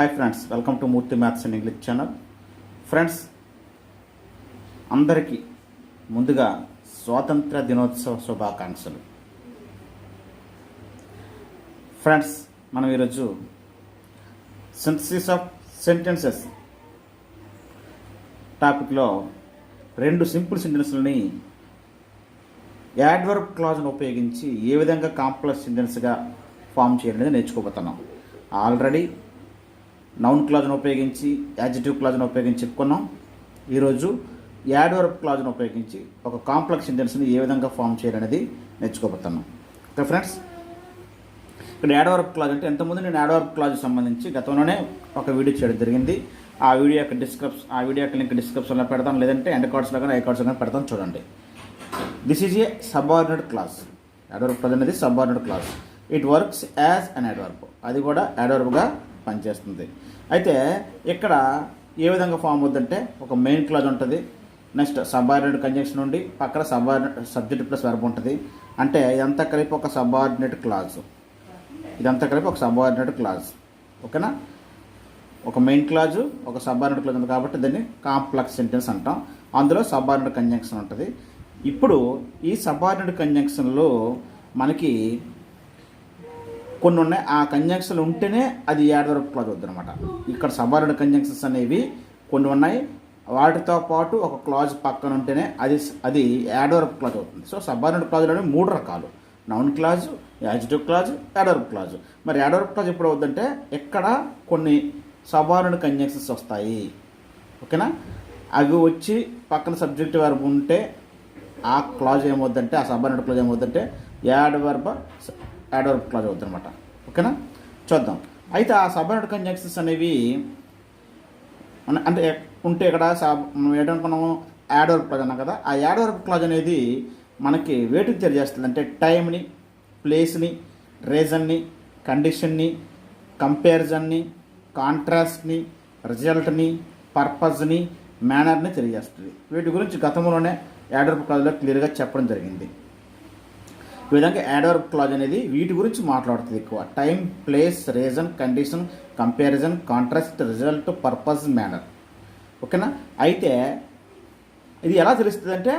Hi friends, welcome to Murthy maths and English channel. Friends, అందరికీ ముందుగా స్వాతంత్ర దినోత్సవ శుభాకాంక్షలు. ఫ్రెండ్స్, మనం ఈరోజు సింథసిస్ ఆఫ్ సెంటెన్సెస్ టాపిక్లో రెండు సింపుల్ సెంటెన్స్లని యాడ్వర్బ్ క్లాజ్ను ఉపయోగించి ఏ విధంగా కాంప్లెక్స్ సెంటెన్స్గా ఫామ్ చేయాలనేది నేర్చుకోబోతున్నాం. ఆల్రెడీ నౌన్ క్లాజ్ను ఉపయోగించి యాడ్జెక్టివ్ క్లాజ్ను ఉపయోగించి చెప్పుకున్నాం. ఈరోజు యాడ్వర్బ్ క్లాజ్ను ఉపయోగించి ఒక కాంప్లెక్స్ సెంటెన్స్ని ఏ విధంగా ఫామ్ చేయాలనేది నేర్చుకోబోతున్నాం. ఓకే ఫ్రెండ్స్, ఇక్కడ యాడ్వర్బ్ క్లాజ్ అంటే ఎంతమంది నేను యాడ్వర్బ్ క్లాజ్ సంబంధించి గతంలోనే ఒక వీడియో చేయడం జరిగింది. ఆ వీడియో యొక్క లింక్ డిస్క్రిప్షన్లో పెడతాను, లేదంటే ఎండ్ కార్డ్స్లో కానీ ఐ కార్డ్స్లో కానీ పెడతాను, చూడండి. This is a subordinate clause. Adverb clause అనేది subordinate clause. It works as an adverb. అది కూడా యాడ్వర్బ్గా పనిచేస్తుంది. అయితే ఇక్కడ ఏ విధంగా ఫామ్ అవుతుందంటే ఒక మెయిన్ క్లాజ్ ఉంటుంది, నెక్స్ట్ సబార్డినేట్ కంజంక్షన్ నుండి పక్కన సబ్జెక్ట్ ప్లస్ వెర్బ్ ఉంటుంది. అంటే ఇదంతా కలిపి ఒక సబార్డినేట్ క్లాజ్. ఓకేనా? ఒక మెయిన్ క్లాజు, ఒక సబార్డినేట్ క్లాజ్ ఉంది కాబట్టి దాన్ని కాంప్లెక్స్ సెంటెన్స్ అంటాం. అందులో సబార్డినేట్ కంజంక్షన్ ఉంటుంది. ఇప్పుడు ఈ సబార్డినేట్ కంజంక్షన్లో మనకి కొన్ని ఉన్నాయి. ఆ కంజంక్షన్ ఉంటేనే అది యాడ్వర్బ్ క్లాజ్ అవుతుంది అనమాట. ఇక్కడ సబార్డినేట్ కంజంక్షన్స్ అనేవి కొన్ని ఉన్నాయి, వాటితో పాటు ఒక క్లాజ్ పక్కన ఉంటేనే అది యాడ్వర్బ్ క్లాజ్ అవుతుంది. సో సబార్డినేట్ క్లాజులు అనేవి మూడు రకాలు: noun clause, adjective clause, adverb clause. మరి యాడ్వర్బ్ క్లాజ్ ఎప్పుడు అవుతుందంటే ఇక్కడ కొన్ని సబార్డినేట్ కంజంక్షన్స్ వస్తాయి. ఓకేనా? అవి వచ్చి పక్కన సబ్జెక్ట్ వెర్బ్ ఉంటే ఆ క్లాజ్ ఏమవుద్దంటే, ఆ సబార్డినేట్ క్లాజ్ ఏమవుద్దంటే యాడ్వర్బ్ క్లాజ్ అవుతుంది అనమాట. ఓకేనా? చూద్దాం. అయితే ఆ సబార్డినేట్ కంజంక్షన్స్ అనేవి అంటే ఉంటే ఇక్కడ మనం ఏంటనుకున్నాము, యాడ్వర్బ్ క్లాజ్ అన్నాం కదా. ఆ యాడ్వర్బ్ క్లాజ్ అనేది మనకి వేటికి తెలియజేస్తుంది అంటే టైంని, ప్లేస్ని, రీజన్ని, కండిషన్ని, కంపారిజన్ని, కాంట్రాస్ట్ని, రిజల్ట్ని, పర్పస్ని, మేనర్ని తెలియజేస్తుంది. వీటి గురించి గతంలోనే యాడ్వర్బ్ క్లాజ్లో క్లియర్గా చెప్పడం జరిగింది. ఈ విధంగా యాడ్వర్బ్ క్లాజ్ అనేది వీటి గురించి మాట్లాడుతుంది ఎక్కువ. Time, place, reason, condition, comparison, contrast, result, purpose, manner. ఓకేనా? అయితే ఇది ఎలా తెలుస్తుంది అంటే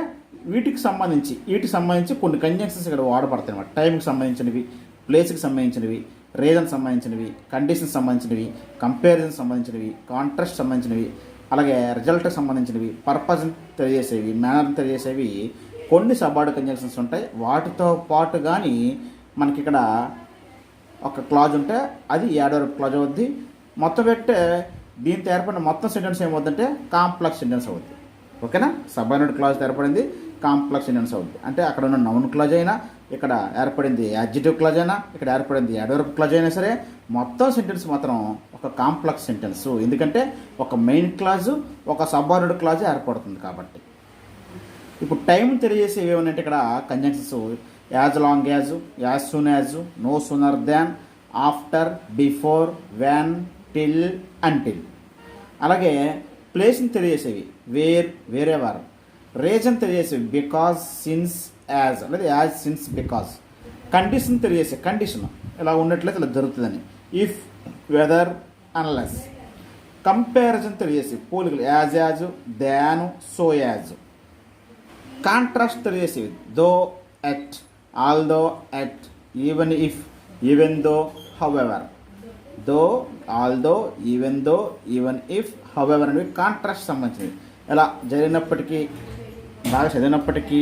వీటికి సంబంధించి కొన్ని కంజంక్షన్స్ ఇక్కడ వాడబడతాయి అన్నమాట. టైంకి సంబంధించినవి, ప్లేస్కి సంబంధించినవి, రీజన్ సంబంధించినవి, కండిషన్ సంబంధించినవి, కంపారిజన్ సంబంధించినవి, కాంట్రాస్ట్ సంబంధించినవి, అలాగే రిజల్ట్కి సంబంధించినవి, పర్పస్ తెలియజేసేవి, మేనర్ తెలియజేసేవి కొన్ని సబార్డినేట్ కంజంక్షన్స్ ఉంటాయి. వాటితో పాటు కానీ మనకి ఇక్కడ ఒక క్లాజ్ ఉంటే అది యాడ్వర్బ్ క్లాజ్ అవుద్ది. మొత్తం పెట్టే దీంతో ఏర్పడిన మొత్తం సెంటెన్స్ ఏమవుతుందంటే కాంప్లెక్స్ సెంటెన్స్ అవుద్ది. ఓకేనా? సబార్డినేట్ క్లాజ్ ఏర్పడింది కాంప్లెక్స్ సెంటెన్స్ అవుద్ది. అంటే అక్కడ ఉన్న నౌన్ క్లాజ్ అయినా, ఇక్కడ ఏర్పడింది యాడ్జెక్టివ్ క్లాజ్ అయినా, ఇక్కడ ఏర్పడింది యాడ్వర్బ్ క్లాజ్ అయినా సరే మొత్తం సెంటెన్స్ మాత్రం ఒక కాంప్లెక్స్ సెంటెన్స్. ఎందుకంటే ఒక మెయిన్ క్లాజు, ఒక సబార్డినేట్ క్లాజ్ ఏర్పడుతుంది కాబట్టి. ఇప్పుడు టైం తెలియజేసేవి ఏమనంటే ఇక్కడ conjunctions as long as, as soon as, no sooner than, after, before, when, till, until. అలాగే ప్లేస్ని తెలియజేసేవి వేర్, వేరెవర్. రీజన్ తెలియజేసేవి బికాజ్, సిన్స్, యాజ్ లేదా యాజ్, సిన్స్, బికాజ్. కండిషన్ తెలియజేసే కండిషన్ ఇలా ఉన్నట్లయితే ఇలా జరుగుతుందని, ఇఫ్, వెదర్, అన్లెస్. కంపారిజన్ తెలియజేసి పోలికలు as as, than, so as. Contrast తెలియజేసేవి though, yet, although, yet, even if, even though, however. Though, although, even though, even if, however అనేవి contrast సంబంధించినవి. ఎలా జరిగినప్పటికీ, బాగా చదివినప్పటికీ,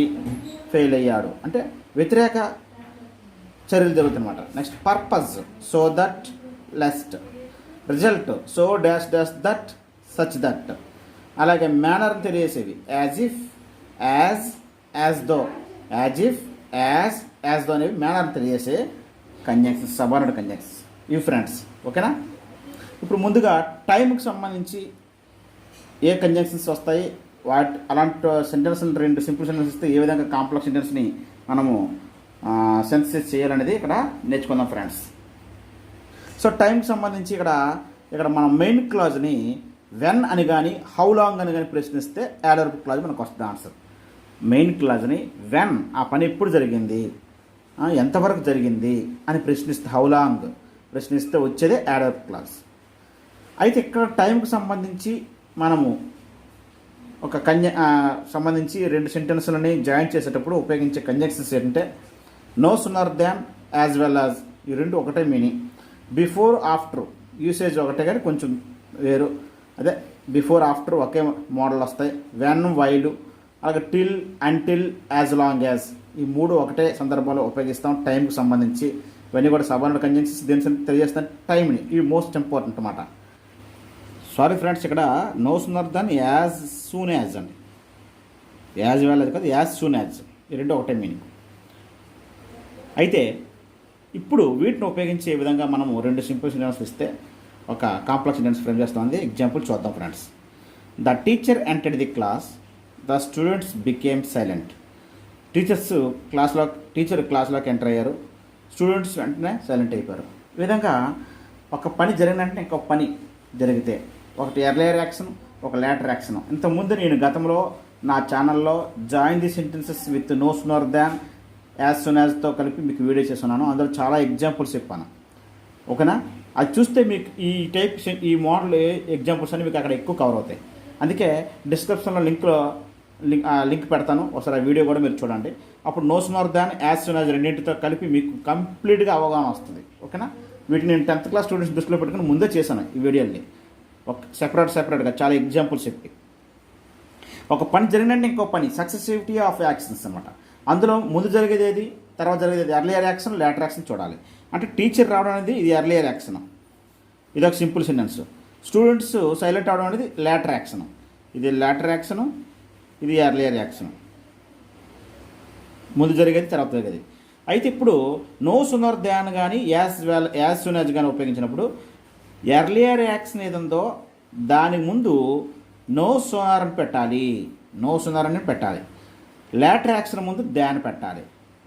ఫెయిల్ అయ్యాడు అంటే వ్యతిరేక చర్యలు జరుగుతుందన్నమాట. Next purpose, so that, lest. Result, so dash dash that, such that. అలాగే మేనర్ తెలియజేసేవి as if, as though, as if, as though అనేవి మేనర్ తెలియజేసే కంజంక్షన్స్, సబార్డినేట్ కంజంక్షన్స్ ఇవి ఫ్రెండ్స్. ఓకేనా? ఇప్పుడు ముందుగా టైంకి సంబంధించి ఏ కంజంక్షన్స్ వస్తాయి, అలాంటి సెంటెన్స్ని రెండు సింపుల్ సెంటెన్స్ ఇస్తే ఏ విధంగా కాంప్లెక్స్ సెంటెన్స్ని మనము సింథసిస్ చేయాలనేది ఇక్కడ నేర్చుకుందాం ఫ్రెండ్స్. సో టైంకి సంబంధించి ఇక్కడ మనం మెయిన్ క్లాజ్ని వెన్ అని కానీ, హౌ లాంగ్ అని కానీ ప్రశ్నిస్తే యాడ్వర్బ్ క్లాజ్ మనకు వస్తుంది ఆన్సర్. మెయిన్ క్లాజ్ని వెన్, ఆ పని ఎప్పుడు జరిగింది, ఎంతవరకు జరిగింది అని ప్రశ్నిస్తే, హౌ లాంగ్ ప్రశ్నిస్తే వచ్చేదే యాడ్వర్బ్ క్లాజ్. అయితే ఇక్కడ టైంకి సంబంధించి మనము ఒక సంబంధించి రెండు సెంటెన్స్లని జాయిన్ చేసేటప్పుడు ఉపయోగించే కంజంక్షన్స్ ఏంటంటే no sooner than as well as, ఈ రెండు ఒకటే మీనింగ్. బిఫోర్ ఆఫ్టర్ యూసేజ్ ఒకటే కానీ కొంచెం వేరు, అదే బిఫోర్ ఆఫ్టర్ ఒకే మోడల్ వస్తాయి. వెన్, వైలు, అలాగే till, until, as long as, ఈ మూడు ఒకటే సందర్భంలో ఉపయోగిస్తాం టైంకి సంబంధించి. ఇవన్నీ కూడా సబార్డినేట్ కంజంక్షన్స్ దేని తెలియజేస్తాం టైంని. ఇవి మోస్ట్ ఇంపార్టెంట్ అన్నమాట. సారీ ఫ్రెండ్స్, ఇక్కడ no sooner than as soon as అండి, యాజ్ వెల్ యాజ్ కాదు, యాజ్ సూన్ యాజ్, ఈ రెండు ఒకటే మీనింగ్. అయితే ఇప్పుడు వీటిని ఉపయోగించే విధంగా మనము రెండు సింపుల్ సెంటెన్స్లు ఇస్తే ఒక కాంప్లెక్స్ సెంటెన్స్ ఫ్రేమ్ చేస్తుంది. ఎగ్జాంపుల్ చూద్దాం friends. The teacher entered the class, the students became silent. Teacher క్లాస్లోకి ఎంటర్ అయ్యారు, స్టూడెంట్స్ వెంటనే సైలెంట్ అయిపోయారు. ఈ విధంగా ఒక పని జరిగిన వెంటనే ఇంకొక పని జరిగితే ఒకటి ఎర్లియర్ యాక్షన్, ఒక లేటర్ యాక్షన్. ఇంతకుముందు నేను గతంలో నా ఛానల్లో join the sentences with no sooner than, as soon యాజ్తో కలిపి మీకు వీడియో చేస్తున్నాను. అందులో చాలా ఎగ్జాంపుల్స్ చెప్పాను, ఓకేనా? అది చూస్తే మీకు ఈ టైప్ ఈ మోడల్ ఎగ్జాంపుల్స్ అన్ని మీకు అక్కడ ఎక్కువ కవర్ అవుతాయి. అందుకే డిస్క్రిప్షన్లో లింక్ పెడతాను, ఒకసారి ఆ వీడియో కూడా మీరు చూడండి. అప్పుడు no sooner than, as soon as రెండింటితో కలిపి మీకు కంప్లీట్గా అవగాహన వస్తుంది, ఓకేనా? వీటిని నేను 10th క్లాస్ స్టూడెంట్స్ దృష్టిలో పెట్టుకుని ముందే చేశాను ఈ వీడియోని, ఒక సెపరేట్గా చాలా ఎగ్జాంపుల్స్ చెప్పి. ఒక పని జరిగినట్టు ఇంకో పని, సక్సెసివిటీ ఆఫ్ యాక్షన్స్ అనమాట. అందులో ముందు జరిగేది ఏది, తర్వాత జరిగేది ఎర్లియర్ యాక్షన్, లేటర్ యాక్షన్ చూడాలి. అంటే టీచర్ రావడం అనేది ఇది ఎర్లియర్ యాక్షన్, ఇది ఒక సింపుల్ సెంటెన్స్. స్టూడెంట్స్ సైలెంట్ అవడం అనేది లేటర్ యాక్షన్, ఇది లేటర్ యాక్షన్, ఇది ఎర్లియర్ యాక్షన్, ముందు జరిగేది తర్వాత జరిగేది. అయితే ఇప్పుడు నో సూనర్ దాన్ కానీ యాజ్ సూన్ యాజ్ కానీ ఉపయోగించినప్పుడు ఎర్లియర్ యాక్షన్ ఏదందో దానికి ముందు నో సూనర్ అని పెట్టాలి, నో సూనర్ అని పెట్టాలి. లేటర్ యాక్షన్ ముందు దాన్ పెట్టాలి,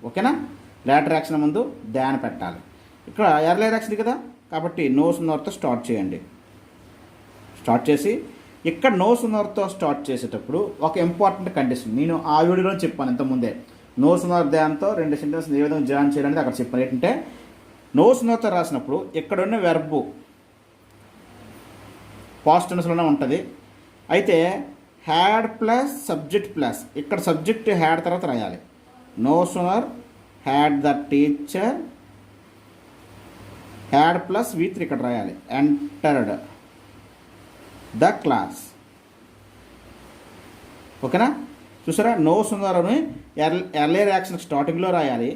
ఓకేనా? లేటర్ యాక్షన్ ముందు దాన్ పెట్టాలి. ఇక్కడ ఎర్లియర్ యాక్షన్ కదా, కాబట్టి నో సూనర్తో స్టార్ట్ చేయండి. స్టార్ట్ చేసి ఇక్కడ నో సూనర్తో స్టార్ట్ చేసేటప్పుడు ఒక ఇంపార్టెంట్ కండిషన్ నేను ఆ వీడియోలో చెప్పాను ఇంతకుముందే. నో సూనర్ దాన్తో రెండు సెంటెన్స్ ఏ విధంగా జాయిన్ చేయాలనేది అక్కడ చెప్పాను. ఏంటంటే నో సూనర్తో రాసినప్పుడు ఇక్కడ ఉన్న వెర్బు పాస్ట్ టెన్స్లోనే ఉంటుంది. అయితే హ్యాడ్ ప్లస్ సబ్జెక్ట్ ప్లస్, ఇక్కడ సబ్జెక్ట్ హ్యాడ్ తర్వాత రాయాలి. No sooner had the teacher, had plus V3 ఇక్కడ రాయాలి. ఎంటర్డ్ ద క్లాస్, ఓకేనా? చూసారా, నో సూనర్ అని ఎర్లియర్ యాక్షన్ స్టార్టింగ్లో రాయాలి.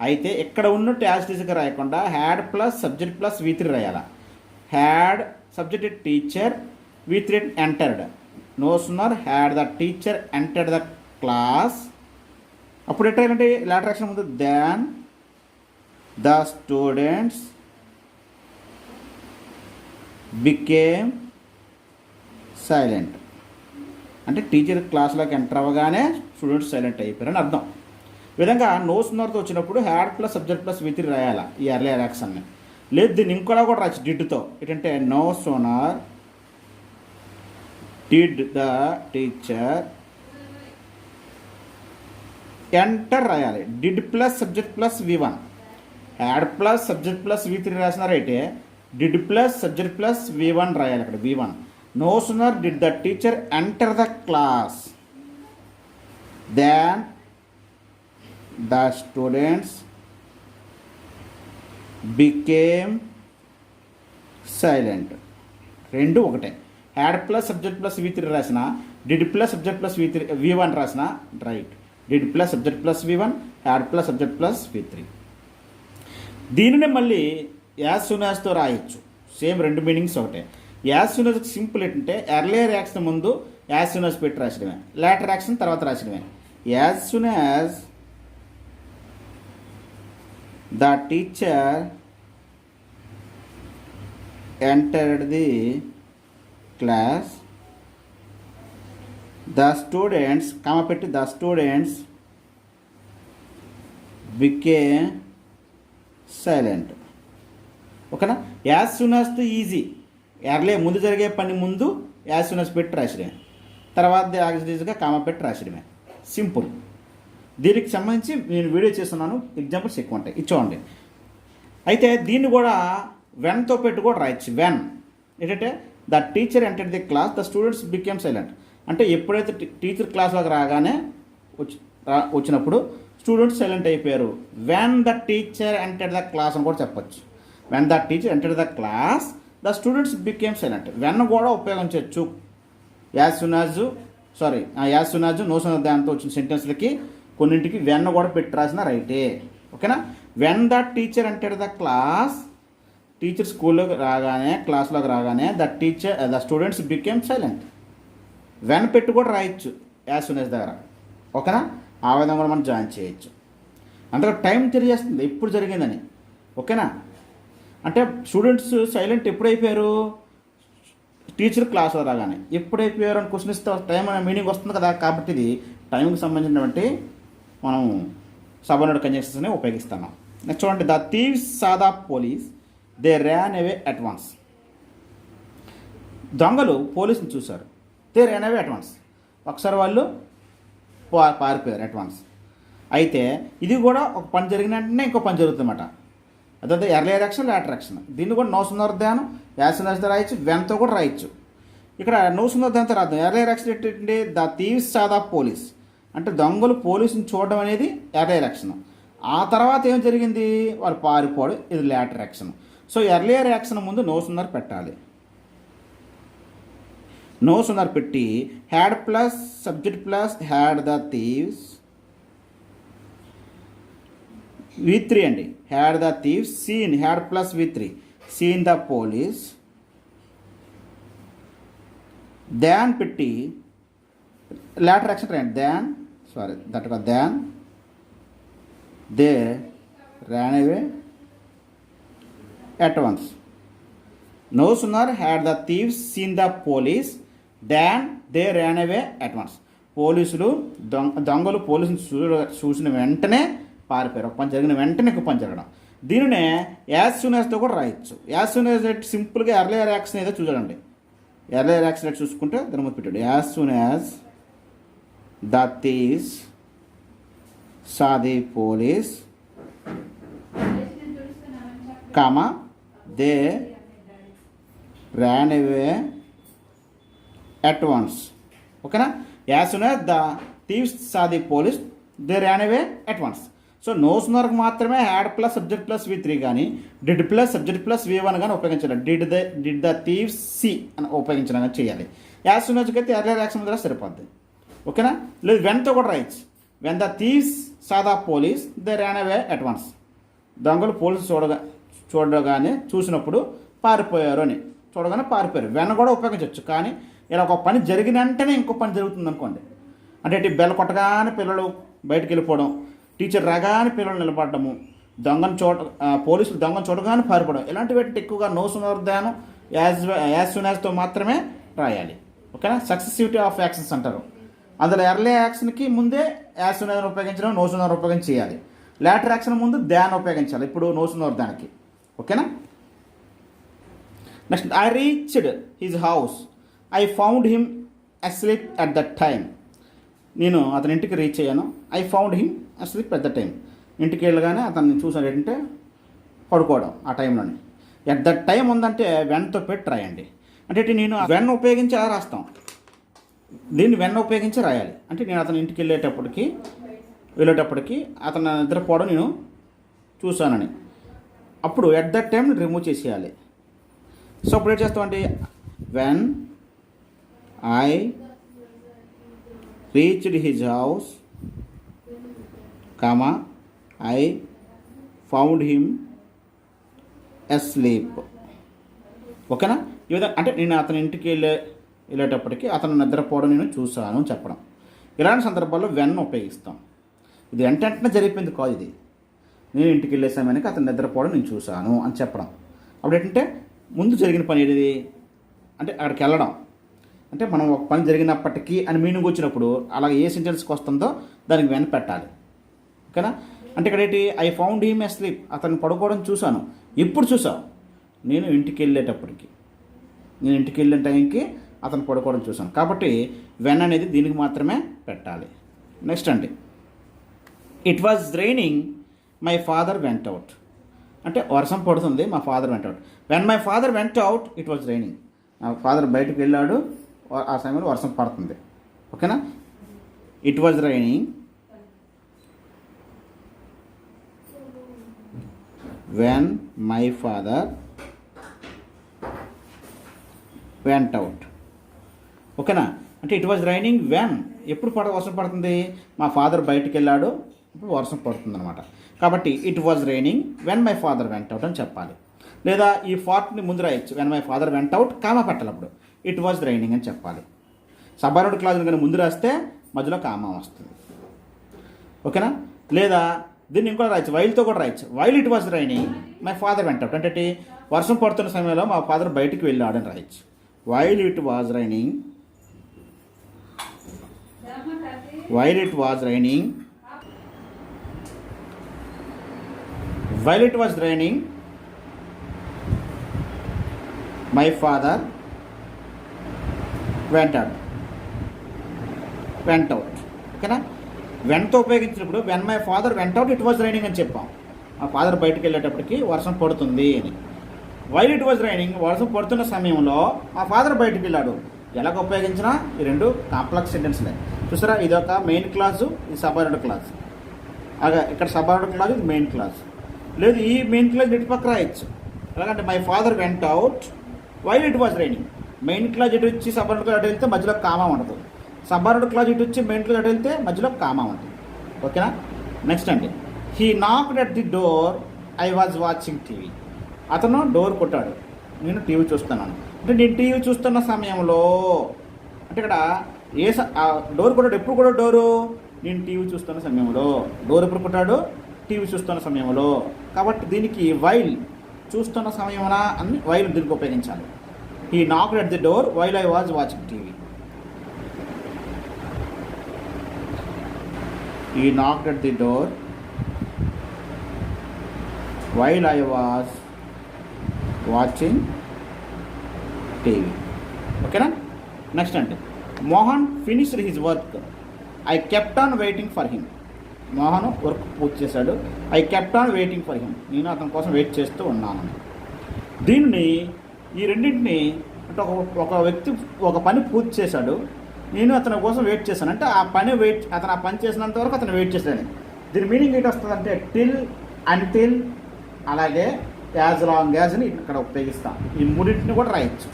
అయితే ఇక్కడ ఉన్నట్టు యాజ్ టీచర్గా రాయకుండా had plus subject plus V3 రాయాలి. Had subject teacher, V3 entered. No sooner had the teacher entered the class. అప్పుడు ఎట్టాలంటే లేటర్ యాక్షన్ ముందు than the students became silent. అంటే టీచర్ క్లాస్లోకి ఎంటర్ అవ్వగానే స్టూడెంట్స్ సైలెంట్ అయిపోయారని అర్థం. ఈ విధంగా నో సూనర్తో వచ్చినప్పుడు had plus subject plus V3 రాయాలా ఈ ఎర్లియర్ యాక్షన్ని. లేదు దీన్ని ఇంకోలా కూడా రాయచ్చు డిడ్తో. ఏంటంటే no sooner did the teacher enter రాయాలి. Did plus subject plus V1, had plus subject plus V3 రాసినారైతే did plus subject plus V1 రాయాలి అక్కడ V1. No sooner did the teacher enter the class than the students became silent. రెండు ఒకటే. Had plus subject plus V3 రాసిన, did plus subject plus V1 రాసిన, right. Did plus subject plus V1, had plus subject plus V3. దీనినే మళ్ళీ as soon యాజ్తో రాయొచ్చు. Same రెండు meanings ఒకటే. As soon as simple ఏంటంటే ఎర్లియర్ యాక్షన్ ముందు as soon as పెట్టి రాసడమే, లేటర్ యాక్షన్ తర్వాత రాసడమే. As soon as the teacher entered the class, the students పెట్టి ద స్టూడెంట్స్ బికేమ్ సైలెంట్, ఓకేనా? యాజ్ సూన్ యాజ్తో ఈజీ. ముందు జరిగే పని ముందు యాజ్ సూన్ యాజ్ పెట్టి రాసడమే, తర్వాత యాజ్ ఈజీగా పెట్టి రాసడమే, సింపుల్. దీనికి సంబంధించి నేను వీడియో చేస్తున్నాను, ఎగ్జాంపుల్స్ ఎక్కువ ఉంటాయి, ఇచ్చోండి. అయితే దీన్ని కూడా వెన్తో పెట్టి కూడా రాయొచ్చు. వెన్ ఏంటంటే the teacher entered the class the students became silent. అంటే ఎప్పుడైతే టీచర్ క్లాస్లోకి రాగానే వచ్చినప్పుడు స్టూడెంట్స్ సైలెంట్ అయిపోయారు. When the teacher entered the class అని కూడా చెప్పొచ్చు. When the teacher entered the class the students became silent. When కూడా ఉపయోగించవచ్చు. As soon as no soon దాంతో వచ్చిన సెంటెన్స్లకి కొన్నింటికి వెన్ కూడా పెట్టి రాసిన రైటే. ఓకేనా. When the teacher entered the class, teacher స్కూల్లోకి రాగానే క్లాస్లోకి రాగానే the students became silent. When పెట్టి కూడా రాయొచ్చు యాజ్ సూన్ యాజ్ దగ్గర. ఓకేనా. ఆ విధంగా కూడా మనం జాయిన్ చేయొచ్చు. అంతగా టైం తెలియజేస్తుంది ఎప్పుడు జరిగిందని. ఓకేనా. అంటే స్టూడెంట్స్ సైలెంట్ ఎప్పుడైపోయారు, టీచర్ క్లాస్లో రాగానే. ఎప్పుడైపోయారు అని క్వశ్చన్ ఇస్తే టైం అనే మీనింగ్ వస్తుంది కదా. కాబట్టి ఇది టైంకి సంబంధించినటువంటి మనం సబార్డినేట్ కంజంక్షన్స్ని ఉపయోగిస్తున్నాం. నెక్స్ట్ చూడండి. The thieves saw the police they ran away at once. దొంగలు పోలీసుని చూశారు. They ran away at once. ఒకసారి వాళ్ళు పారిపోయారు అట్ వన్స్. అయితే ఇది కూడా ఒక పని జరిగిన వెంటనే ఇంకో పని జరుగుతుందన్నమాట. అదంతా ఎర్లియర్ యాక్షన్ లేటర్ యాక్షన్. దీన్ని కూడా నో సుందర ధ్యానం యాజ్ సూన్ యాజ్ రాయొచ్చు, వెన్తో కూడా రాయొచ్చు. ఇక్కడ నో సుందర ధ్యానంతో రాద్దాం. ఎర్లియర్ యాక్షన్ ఏంటంటే the thieves saw the police, అంటే దొంగలు పోలీసుని చూడడం అనేది ఎర్లియర్ యాక్షన్. ఆ తర్వాత ఏం జరిగింది, వాళ్ళు పారిపోవడం, ఇది later action. So earlier action ముందు నో సుందర పెట్టాలి. నో సుందర పెట్టి had plus subject plus had the thieves V3 అండి. Had the thieves seen, had plus V3 seen the police. Than పెట్టి లేటర్ యాక్షన్ రాయండి. Than they ran away at once. No sooner had the thieves seen the police than they ran away at once. పోలీసులు దొంగలు పోలీసుని చూసిన వెంటనే పారిపోయారు. ఒక పని జరిగిన వెంటనే ఒక పని జరగడం. దీనినే యాజ్ సూన్ యాజ్తో కూడా రాయొచ్చు. యాజ్ సూన్ యాజ్ సింపుల్గా ఎర్లియర్ యాక్షన్ ఏదో చూడండి. ఎర్లియర్ యాక్షన్ చూసుకుంటే దాని ముందు పెట్టాడు. As soon as the thieves saw the police comma they ran away at once. ఓకేనా. As soon as the thieves saw the police they ran away at once. So no సున్నర్కి మాత్రమే had plus subject plus V3 కానీ did plus subject plus V1 కానీ ఉపయోగించాలి. Did the thieves C అని ఉపయోగించడం కానీ చేయాలి. యాజ్ సూన్ యాజ్ అయితే ఎర్లియర్ యాక్షన్ ద్వారా సరిపోద్ది. ఓకేనా. లేదు వెన్తో కూడా రాయొచ్చు. When the thieves saw the police they ran away at once. దొంగలు పోలీసు చూడగానే చూసినప్పుడు పారిపోయారు అని. చూడగానే పారిపోయారు. వెన్ కూడా ఉపయోగించవచ్చు. కానీ ఇలా ఒక పని జరిగిన వెంటనే ఇంకో పని జరుగుతుంది అనుకోండి. అంటే బెల్ కొట్టగానే పిల్లలు బయటకు వెళ్ళిపోవడం, టీచర్ రాగానే పిల్లలు నిలబడము, పోలీసులు దొంగను చూడగానే పారిపోవడం, ఇలాంటి వాటికి ఎక్కువగా నో సున్నర్ ధ్యానం యాజ్ సూన్ యాజ్తో మాత్రమే రాయాలి. ఓకేనా. సక్సెసివిటీ ఆఫ్ యాక్షన్స్ అంటారు. అందులో ఎర్లీ యాక్షన్కి ముందే యాజ్ సూన్ యాజ్ ఉపయోగించడం, నో సున్నర్ ఉపయోగించి చేయాలి. లేటర్ యాక్షన్ ముందు ధ్యాన్ ఉపయోగించాలి. ఇప్పుడు నో సున్నర్ ధ్యానికి. ఓకేనా. Next I reached his house I found him asleep at that time. నేను అతని ఇంటికి రీచ్ అయ్యాను. I found him asleep at the time. ఇంటికి వెళ్ళగానే అతన్ని చూసాను ఏంటంటే పడుకోవడం ఆ టైంలోని. ఎట్ దట్ టైం ఉందంటే వెన్తో పెట్టి రాయండి. అంటే నేను వెన్ ఉపయోగించి అలా రాస్తాం. దీన్ని వెన్ ఉపయోగించి రాయాలి. అంటే నేను అతని ఇంటికి వెళ్ళేటప్పటికి అతను నిద్రపోవడం నేను చూశానని. అప్పుడు ఎట్ దట్ టైం రిమూవ్ చేసేయాలి. సో అప్పుడు ఏం చేస్తామండి, when I reached his house comma I found him asleep. ఓకేనా. ఈ విధంగా అంటే నేను అతని ఇంటికి వెళ్ళేటప్పటికి అతను నిద్రపోవడం నేను చూశాను అని చెప్పడం. ఇలాంటి సందర్భాల్లో వెన్ ఉపయోగిస్తాం. ఇది వెంటనే జరిగిపోయింది కాదు. ఇది నేను ఇంటికి వెళ్ళే సమయానికి అతను నిద్రపోవడం నేను చూశాను అని చెప్పడం. అప్పుడు ఏంటంటే ముందు జరిగిన పని ఏది అంటే అక్కడికి వెళ్ళడం. అంటే మనం ఒక పని జరిగినప్పటికీ అని మీనింగ్ వచ్చినప్పుడు అలాగే ఏ సెంటెన్స్కి వస్తుందో దానికి వెన్ పెట్టాలి. ఓకేనా. అంటే ఇక్కడ ఏంటి, ఐ ఫౌండ్ హిమ్ అస్లీప్, అతను పడుకోవడం చూశాను. ఎప్పుడు చూసావు, నేను ఇంటికి వెళ్ళే టైంకి అతను పడుకోవడం చూశాను. కాబట్టి వెన్ అనేది దీనికి మాత్రమే పెట్టాలి. నెక్స్ట్ అండి, it was raining my father went out. అంటే వర్షం పడుతుంది, మా father went out. When my father went out it was raining. నా ఫాదర్ బయటకు వెళ్ళాడు, ఆ సమయంలో వర్షం పడుతుంది. ఓకేనా? It was raining when my father went out. ఓకేనా? అంటే ఇట్ వాజ్ రైనింగ్ వెన్, ఎప్పుడు వర్షం పడుతుంది? మా ఫాదర్ బయటికి వెళ్ళాడు, ఇప్పుడు వర్షం పడుతుంది అనమాట. కాబట్టి it was raining when my father went out అని చెప్పాలి. లేదా ఈ ఫార్ట్ని ముందు రాయొచ్చు, when my father went out comma పెట్టాలి, అప్పుడు ఇట్ వాజ్ రైనింగ్ అని చెప్పాలి. సబార్డినేట్ క్లాజ్ని కానీ ముందు రాస్తే మధ్యలో కామా వస్తుంది. ఓకేనా? లేదా దీన్ని ఇంకో రాయొచ్చు, వైల్తో కూడా రాయొచ్చు. While it was raining my father went out అంటే వర్షం పడుతున్న సమయంలో మా ఫాదర్ బయటికి వెళ్ళాడు అని రాయొచ్చు. While it was raining, while it was raining, while it was raining my father went out. ఓకేనా? వెంటతో ఉపయోగించినప్పుడు when my father went out it was raining అని చెప్పాం. మా ఫాదర్ బయటకు వెళ్ళేటప్పటికి వర్షం పడుతుంది అని. వైల్ ఇట్ వాజ్ రైనింగ్, వర్షం పడుతున్న సమయంలో మా ఫాదర్ బయటకు వెళ్ళాడు. ఎలాగ ఉపయోగించినా ఈ రెండు కాంప్లెక్స్ సెంటెన్స్లే. చూసారా? ఇది ఒక మెయిన్ క్లాసు, ఇది సబార్డినేట్ క్లాస్. అలాగే ఇక్కడ సబార్డినేట్ క్లాస్, ఇది మెయిన్ క్లాస్. లేదు ఈ మెయిన్ క్లాస్ ఇటు పక్క రాయొచ్చు. ఎలాగంటే my father went out while it was raining. Main class ఇటు వచ్చి సబార్డినేట్ క్లాస్ అటు వెళ్తే మధ్యలో కామా ఉండదు. సబార్డినేట్ క్లాస్ ఇటు వచ్చి మెయిన్ క్లాస్ అటు వెళ్తే మధ్యలో కామా ఉంటుంది. ఓకేనా? నెక్స్ట్ అండి, he knocked at the door I was watching TV. అతను డోర్ కొట్టాడు, నేను టీవీ చూస్తున్నాను. అంటే నేను టీవీ చూస్తున్న సమయంలో అంటే ఇక్కడ డోర్ కొట్టాడు. ఎప్పుడు కూడా డోరు నేను టీవీ చూస్తున్న సమయంలో. డోర్ ఎప్పుడు కొట్టాడు? టీవీ చూస్తున్న సమయంలో. కాబట్టి దీనికి వైల్ చూస్తున్న సమయమున అని వైల్ దీనికి ఉపయోగించాలి. He knocked at the door while I was watching TV. He knocked at the door while I was watching TV. ఓకేనా? నెక్స్ట్ అంటే Mohan finished his work I kept on waiting for him. Mohan work పూర్తి చేశాడు. I kept on waiting for him, నేను అతని కోసం wait చేస్తూ ఉన్నాను. దీన్ని ఈ రెండింటిని అంటే ఒక వ్యక్తి ఒక పని పూర్తి చేశాడు, నేను అతని కోసం వెయిట్ చేశాను అంటే అతను ఆ పని చేసినంత వరకు అతను వెయిట్ చేశాను. దీని మీనింగ్ ఏంటి వస్తుంది అంటే టిల్, అంటిల్, అలాగే యాజ్ లాంగ్ యాజ్ అని ఇక్కడ ఉపయోగిస్తాం. ఈ మూడింటిని కూడా రాయొచ్చు.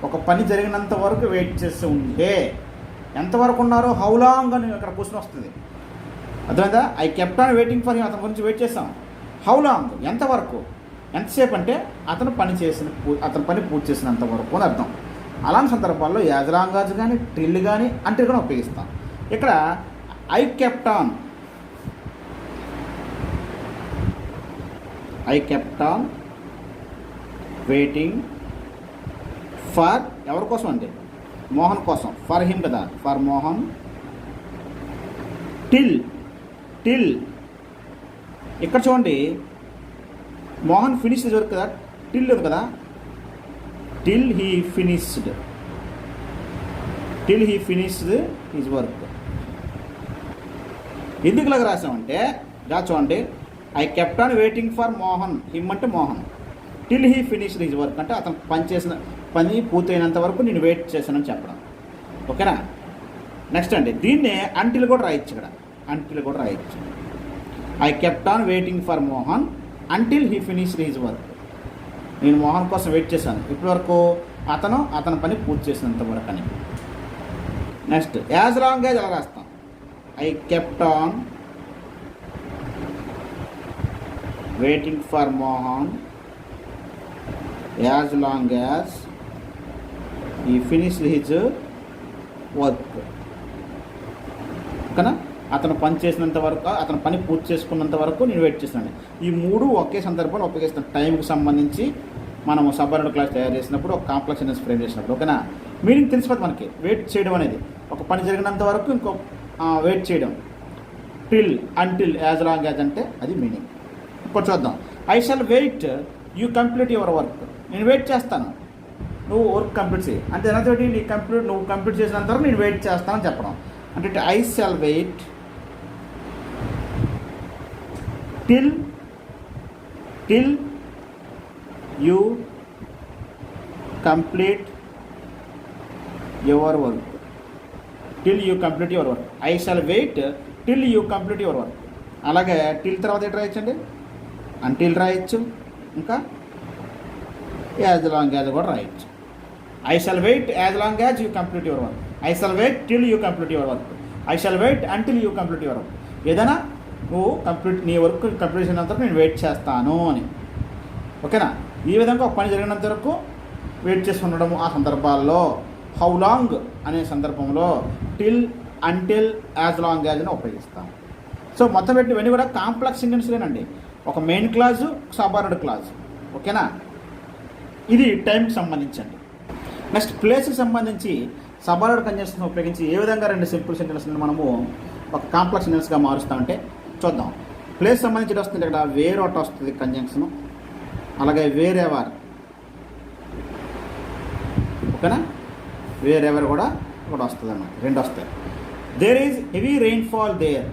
ఒక పని జరిగినంత వరకు వెయిట్ చేస్తూ ఉంటే ఎంతవరకు ఉన్నారో హౌ లాంగ్ అని ఇక్కడ క్వశ్చన్ వస్తుంది. అర్థమైందా? I kept on waiting for him, అతని గురించి వెయిట్ చేస్తాం. హౌ లాంగ్, ఎంతవరకు, ఎంతసేపు అంటే అతను పని పూర్తి చేసినంత వరకు అని అర్థం. అలాంటి సందర్భాల్లో యాజ్ లాంగ్ యాజ్ కానీ టిల్ కానీ అంటే కూడా ఉపయోగిస్తాం. ఇక్కడ I kept on waiting for, ఎవరి కోసం అంటే మోహన్ కోసం, ఫర్ హిమ్ కదా, ఫర్ మోహన్. టిల్ ఇక్కడ చూడండి, మోహన్ ఫినిష్ హిజ్ వర్క్ కదా, టిల్ లేదు కదా, till he finished his work. ఎందుకు ఇలాగ రాసామంటే చూడండి, I kept on waiting for Mohan, him అంటే Mohan, till he finished his work అంటే అతను పని పూర్తయినంత వరకు నేను వెయిట్ చేశానని చెప్పడం. ఓకేనా? నెక్స్ట్ అండి, దీన్నే అంటిల్ కూడా రాయొచ్చు. ఇక్కడ అంటిల్ కూడా రాయొచ్చు. I kept on waiting for Mohan until he finished his work. నేను మోహన్ కోసం వెయిట్ చేశాను ఇప్పటి వరకు అతని పని పూర్తి చేసినంత వరకు అని. నెక్స్ట్ యాజ్ లాంగ్ యాజ్ ఎలా రాస్తాం? I kept on waiting for Mohan as long as he finished his work. ఓకేనా? అతను పని చేసినంత వరకు, అతను పని పూర్తి చేసుకున్నంత వరకు నేను వెయిట్ చేస్తాను. ఈ మూడు ఒకే సందర్భంలో ఉపయోగిస్తాను. టైంకి సంబంధించి మనము సబార్డినేట్ క్లాస్ తయారు చేసినప్పుడు, ఒక కాంప్లెక్స్ సెంటెన్స్ ఫ్రేమ్ చేసినప్పుడు. ఓకేనా? మీనింగ్ తెలిసిపోతుంది మనకి. వెయిట్ చేయడం అనేది ఒక పని జరిగినంత వరకు ఇంకో వెయిట్ చేయడం. Till, until, as long as అంటే అది మీనింగ్. ఇప్పుడు చూద్దాం. I shall wait you complete your work. నేను వెయిట్ చేస్తాను, నువ్వు వర్క్ కంప్లీట్ చేయి అంటే ఎనతోటి నువ్వు కంప్లీట్ చేసినంత వరకు నేను వెయిట్ చేస్తానని చెప్పడం. అంటే I shall wait till you complete your work, till you complete your work. I shall wait till you complete your work. అలాగే టిల్ తర్వాత ఏంటి రాయొచ్చండి, అంటిల్ రాయొచ్చు, ఇంకా యాజ్ లాంగ్ యాజ్ కూడా రాయొచ్చు. I shall wait as long as you complete your work, I shall wait till you complete your work, I shall wait until you complete your work. ఏదైనా నువ్వు నీ work complete చేసినంత వరకు నేను wait చేస్తాను అని. ఓకేనా? ఈ విధంగా ఒక పని జరిగినంత వరకు వెయిట్ చేసి ఉండడము. ఆ సందర్భాల్లో హౌ లాంగ్ అనే సందర్భంలో till, until, as long as అని ఉపయోగిస్తాం. సో మొత్తం పెట్టి ఇవన్నీ కూడా కాంప్లెక్స్ సెంటెన్స్లేనండి. ఒక మెయిన్ క్లాజు, సబార్డినేట్ క్లాజు. ఓకేనా? ఇది టైంకి సంబంధించండి. నెక్స్ట్ ప్లేస్కి సంబంధించి సబార్డినేట్ కంజంక్షన్స్ ఉపయోగించి ఏ విధంగా రెండు సింపుల్ సెంటెన్స్ని మనము ఒక కాంప్లెక్స్ సెంటెన్స్గా మారుస్తామంటే చూద్దాం. ప్లేస్ సంబంధించి వస్తుంది ఇక్కడ వేర్ ఒకటి వస్తుంది కంజంక్షన్, అలాగే వేర్ ఎవర్. ఓకేనా? వేర్ ఎవర్ కూడా ఒకటి వస్తుంది అన్నమాట, రెండు వస్తాయి. There is heavy rainfall there,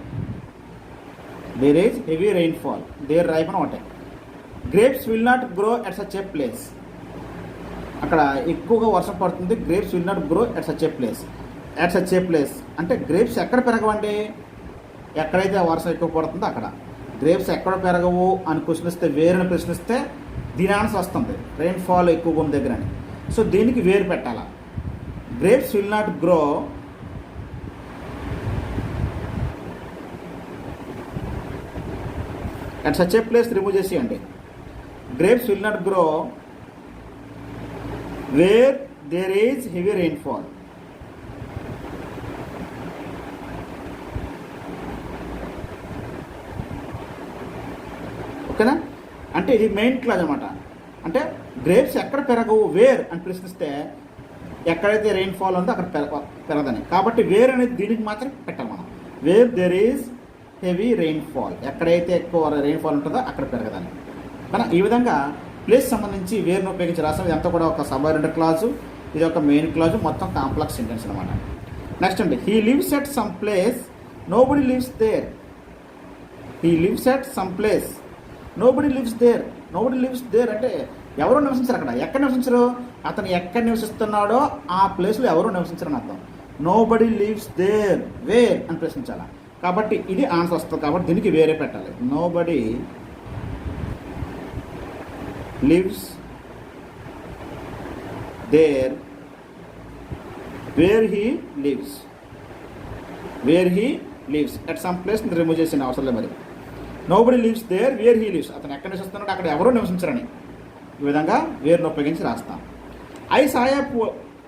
there is heavy rainfall, there రైపన్ ఒకటే. Grapes will not grow at such a place, అక్కడ ఎక్కువగా వర్షం పడుతుంది. Grapes will not grow at such a place, at such a place అంటే గ్రేప్స్ ఎక్కడ పెరగవండి, ఎక్కడైతే వర్షం ఎక్కువ పడుతుందో అక్కడ. గ్రేప్స్ ఎక్కడ పెరగవు అని ప్రశ్నిస్తే, వేరుని ప్రశ్నిస్తే దీని ఆన్సర్ వస్తుంది రెయిన్ఫాల్ ఎక్కువగా ఉన్న దగ్గర అని. సో దీనికి వేరు పెట్టాలా. Grapes will not grow at such a place remove చేసేయండి. Grapes will not grow where there is heavy rainfall. ఓకేనా? అంటే ఇది మెయిన్ క్లాజ్ అనమాట. అంటే గ్రేప్స్ ఎక్కడ పెరగవు వేర్ అని ప్రశ్నిస్తే ఎక్కడైతే రెయిన్ఫాల్ ఉందో అక్కడ పెరగదని. కాబట్టి వేర్ అనేది దీనికి మాత్రం పెట్టాలి మనం. Where there is heavy rainfall, ఎక్కడైతే ఎక్కువ రెయిన్ఫాల్ ఉంటుందో అక్కడ పెరగదని. కానీ ఈ విధంగా ప్లేస్ సంబంధించి వేరును ఉపయోగించి రాస్తాం. ఇదంతా కూడా ఒక సబార్డినేట్ క్లాజు, ఇది ఒక మెయిన్ క్లాజు, మొత్తం కాంప్లెక్స్ సెంటెన్స్ అనమాట. నెక్స్ట్ అండి, he lives at some place nobody lives there. He lives at some place nobody lives there. Nobody lives there అంటే ఎవరు నివసించరు అక్కడ. ఎక్కడ నివసించరు? అతను ఎక్కడ నివసిస్తున్నాడో ఆ ప్లేస్లో ఎవరు నివసించరు అని అర్థం. నోబడి లివ్స్ దేర్, వేర్ అని ప్రశ్నించాలి. కాబట్టి ఇది ఆన్సర్ వస్తుంది. కాబట్టి దీనికి వేరే పెట్టాలి. Nobody lives there where he lives, where he lives at some place remove చేసిన అవసరం లేదు. మరి nobody lives there where he lives, అతను ఎక్కడ నివసిస్తున్నాడో అక్కడ ఎవరూ నివసించరని ఈ విధంగా వేరును ఉపయోగించి రాస్తాం. I saw a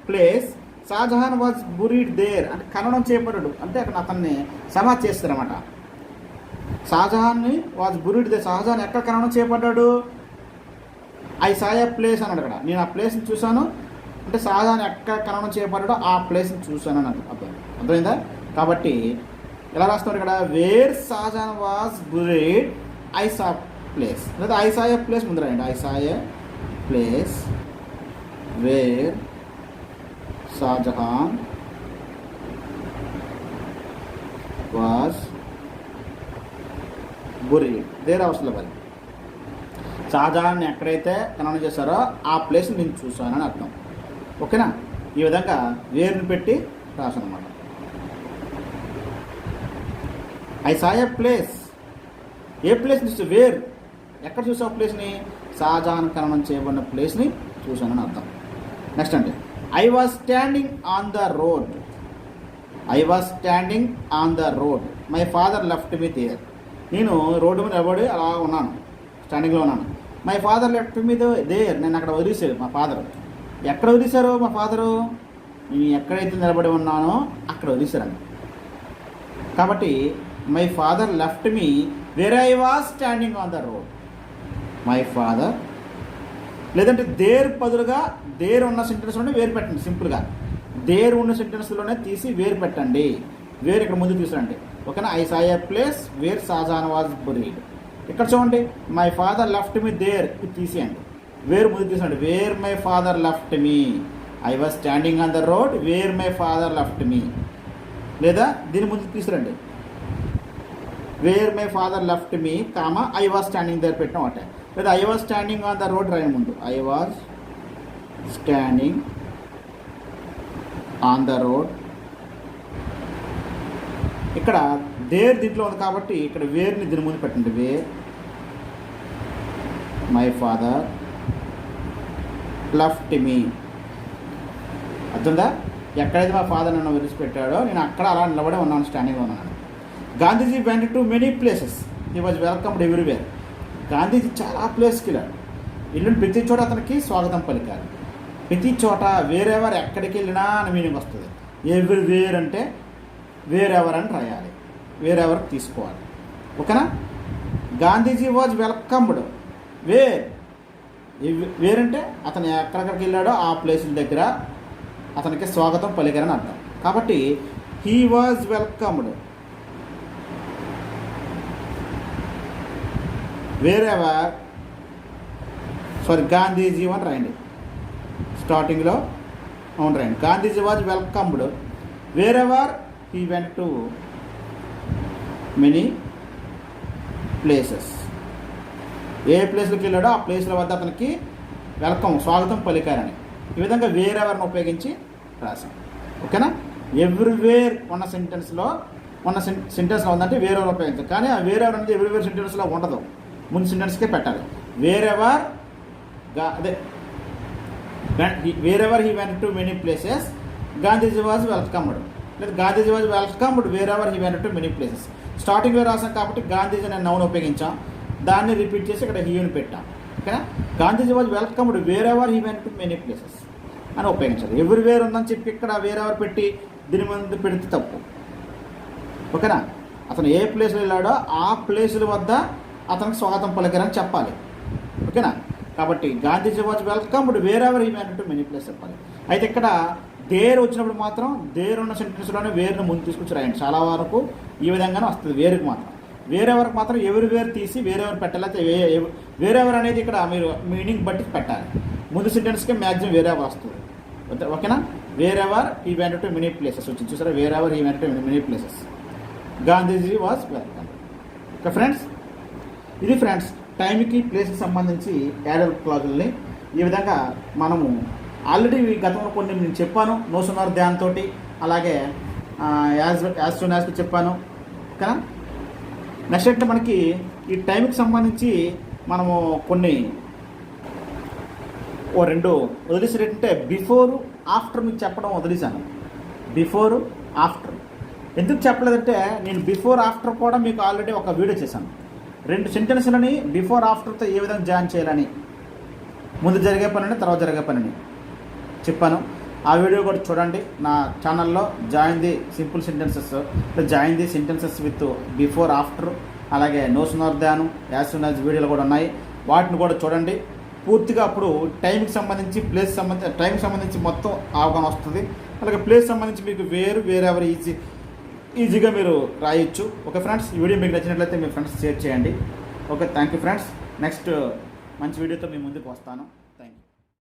place Shahjahan was buried there అంటే ఖననం చేయబడ్డాడు, అంటే అక్కడ అతన్ని సమాధి చేస్తారన్నమాట. షాజహాన్ని వాజ్ బురీడ్ దేర్, షాజహాన్ ఎక్కడ ఖననం చేయబడ్డాడు? ఐ సా ఏ ప్లేస్ అన్నాడు అక్కడ. నేను ఆ ప్లేస్ని చూశాను అంటే షాజహాన్ ఎక్కడ ఖననం చేయబడ్డాడో ఆ ప్లేస్ని చూశాను అని అర్థమైందా? కాబట్టి ఎలా రాస్తున్నాడు ఇక్కడ? Where Shahjahan was buried I saw place, లేదా ఐ సా ఏ ప్లేస్ ముందు రాయండి. I saw a place where Shahjahan was buried there అవసరం లేదు. షాజహాన్ ఎక్కడైతే ఖననం చేశారో ఆ ప్లేస్ని నేను చూశానని అర్థం. ఓకేనా? ఈ విధంగా వేరుని పెట్టి రాశాను అన్నమాట. I saw a place, A place చూస్తే వేర్, ఎక్కడ చూసావు ప్లేస్ని? షాజహాన్ ఖననం చేయబడిన ప్లేస్ని చూశానని అర్థం. నెక్స్ట్ అంటే I was standing on the road, I was standing on the road my father left me there. నేను రోడ్డు మీద నిలబడి అలా ఉన్నాను, స్టాండింగ్లో ఉన్నాను. My father left me there, నేను అక్కడ వదిలేశాడు మా ఫాదర్. ఎక్కడ వదిలేశారు మా ఫాదరు? నేను ఎక్కడైతే నిలబడి ఉన్నానో అక్కడ వదిలేశారండి. కాబట్టి my father left me where I was standing on the road. My father, లేదంటే దేర్ బదులుగా దేర్ ఉన్న సెంటెన్స్లోనే వేరు పెట్టండి. సింపుల్గా దేర్ ఉన్న సెంటెన్స్లోనే తీసి వేరు పెట్టండి. వేరు ఇక్కడ ముందు తీసుకురండి. ఓకేనా? I saw a place where Shahjahan was buried. ఇక్కడ చూడండి, my father left me there, ఇది తీసేయండి. వేరు ముందు తీసుకోండి. Where my father left me, I was standing on the road where my father left me. లేదా దీని ముందు తీసుకురండి. Where my father left me comma I was standing there పెట్టిన ఒకటే. లేదా I was standing on the road రాయని ముందు. I was standing on the road. ఇక్కడ దేర్ దీంట్లో ఉంది కాబట్టి ఇక్కడ వేర్ని దీని ముందు పెట్టండి. Where my father left me. అర్థందా? ఎక్కడైతే మా ఫాదర్ నన్ను విడిచిపెట్టాడో నేను అక్కడ అలా నిలబడే ఉన్నాను, స్టాండింగ్ ఉన్నాను. Gandhiji vent to many places, he was welcomed everywhere. Gandhiji చాలా ప్లేస్కి వెళ్ళాడు. వెళ్ళిన ప్రతి చోట అతనికి స్వాగతం పలికారు. ప్రతి చోట వేరెవర్, ఎక్కడికి వెళ్ళినా అని మీనింగ్ వస్తుంది. ఎవ్రీవేర్ అంటే వేరెవర్ అని రాయాలి, వేరెవర్ తీసుకోవాలి. ఓకేనా? గాంధీజీ వాజ్ వెల్కమ్డ్ వేర్ అంటే అతను ఎక్కడికి వెళ్ళాడో ఆ ప్లేసుల దగ్గర అతనికి స్వాగతం పలికారని అర్థం. కాబట్టి he was welcomed wherever, Gandhiji అని రాయండి స్టార్టింగ్లో. అవును రాయండి. Gandhiji was welcomed wherever he went to many places. ఏ ప్లేస్కి వెళ్ళాడో ఆ ప్లేస్ల వద్ద అతనికి స్వాగతం పలికారని. ఈ విధంగా వేరెవర్ని ఉపయోగించి రాసాం. ఓకేనా? ఎవ్రీవేర్ ఉన్న సెంటెన్స్లో ఉందంటే వేరెవర్ ఉపయోగించాలి. కానీ ఆ వేరెవర్ అనేది ఎవ్రీవేర్ సెంటెన్స్లో ఉండదు, ముందు సెంటెన్స్కే పెట్టాలి. Wherever wherever he went to many places, Gandhiji was welcomed. లేదా Gandhiji was welcomed wherever he went to many places. స్టార్టింగ్లో రాసాం కాబట్టి గాంధీజీ అనే నౌన్ ఉపయోగించాం, దాన్ని రిపీట్ చేసి ఇక్కడ హీని పెట్టాం. ఓకేనా? Gandhiji was welcomed wherever he went to many places అని ఉపయోగించాలి. ఎవ్రీవేర్ ఉందని చెప్పి ఇక్కడ వేరెవర్ పెట్టి దీని ముందు పెడితే తప్పు. ఓకేనా? అతను ఏ ప్లేస్లో వెళ్ళాడో ఆ ప్లేసుల వద్ద అతనికి స్వాగతం పలికారని చెప్పాలి. ఓకేనా? కాబట్టి Gandhiji was welcomed wherever he went to many place చెప్పాలి. అయితే ఇక్కడ దేర్ వచ్చినప్పుడు మాత్రం దేర్ ఉన్న సెంటెన్స్లోనే వేరుని ముందు తీసుకొచ్చి రాయండి. చాలా వరకు ఈ విధంగానే వస్తుంది. వేరుకి మాత్రం, వేరెవరికి మాత్రం ఎవ్రీవేర్ తీసి వేరెవర్ పెట్టాలి. అయితే వేరెవర్ అనేది ఇక్కడ మీరు మీనింగ్ బట్టి పెట్టాలి. ముందు సెంటెన్స్కి మ్యాక్సిమం వేరెవర్ వస్తుంది. ఓకేనా? Wherever he went to many places వచ్చింది చూసారా? Wherever he went to many places, Gandhiji was welcome. Okay friends, ఇది ఫ్రెండ్స్ టైంకి ప్లేస్కి సంబంధించి యాడర్ క్లాజుల్ని ఈ విధంగా మనము ఆల్రెడీ గతంలో కొన్ని నేను చెప్పాను. నో సూనర్ దాన్ తోటి, అలాగే యాజ్ సూన్ యాజ్కి చెప్పాను. ఓకేనా? నెక్స్ట్ అంటే మనకి ఈ టైంకి సంబంధించి మనము కొన్ని రెండు వదిలేసారు. ఏంటంటే బిఫోర్ ఆఫ్టర్ మీకు చెప్పడం వదిలేశాను. బిఫోర్ ఆఫ్టర్ ఎందుకు చెప్పలేదంటే నేను బిఫోర్ ఆఫ్టర్ కూడా మీకు ఆల్రెడీ ఒక వీడియో చేశాను. రెండు సెంటెన్స్లని బిఫోర్ ఆఫ్టర్తో ఏ విధంగా జాయిన్ చేయాలని, ముందు జరిగే పనిని తర్వాత జరిగే పనిని చెప్పాను. ఆ వీడియో కూడా చూడండి నా ఛానల్లో. Join the simple sentences, join the sentences with before after, అలాగే no sooner than, as soon as వీడియోలు కూడా ఉన్నాయి. వాటిని కూడా చూడండి పూర్తిగా. అప్పుడు టైంకి సంబంధించి టైంకి సంబంధించి మొత్తం అవగాహన వస్తుంది. అలాగే ప్లేస్ సంబంధించి మీకు వేరెవర్ ఈజీగా మీరు రాయొచ్చు. ఓకే ఫ్రెండ్స్, ఈ వీడియో మీకు నచ్చినట్లయితే మీ ఫ్రెండ్స్ షేర్ చేయండి. Okay, thank you friends. Next మంచి వీడియోతో మీ ముందుకు వస్తాను.